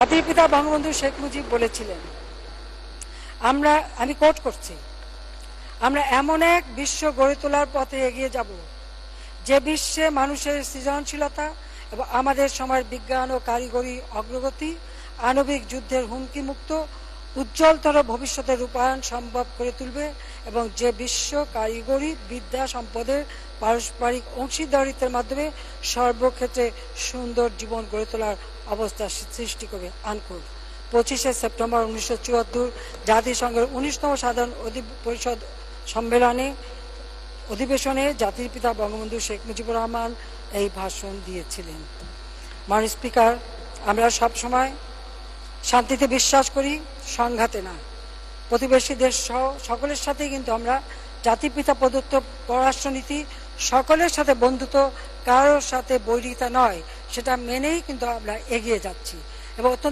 জাতির পিতা বঙ্গবন্ধু শেখ মুজিব বলেছিলেন, আমি কোট করছি, আমরা এমন এক বিশ্ব গড়ে তোলার পথে এগিয়ে যাব যে বিশ্বে মানুষের সৃজনশীলতা এবং আমাদের সময়ের বিজ্ঞান ও কারিগরি অগ্রগতি আণবিক যুদ্ধের হুমকি মুক্ত উজ্জ্বলতর ভবিষ্যতের রূপায়ণ সম্ভব করে তুলবে এবং যে বিশ্ব কারিগরি বিদ্যা সম্পদের পারস্পরিক অংশীদারিত্বের মাধ্যমে সর্বক্ষেত্রে সুন্দর জীবন গড়ে তোলার অবস্থা সৃষ্টি করবে। আনকোট। 25শে সেপ্টেম্বর 1974 জাতিসংঘের 19তম সাধারণ পরিষদ অধিবেশনে জাতির পিতা বঙ্গবন্ধু শেখ মুজিবুর রহমান এই ভাষণ দিয়েছিলেন। মাননীয় স্পিকার, আমরা সবসময় শান্তিতে বিশ্বাস করি, সংঘাতে না। প্রতিবেশী দেশ সহ সকলের সাথেই কিন্তু আমরা জাতির পিতা প্রদত্ত পররাষ্ট্রনীতি সকলের সাথে বন্ধুত্ব, কারোর সাথে বৈরিতা নয়, সেটা মেনেই কিন্তু আমরা এগিয়ে যাচ্ছি এবং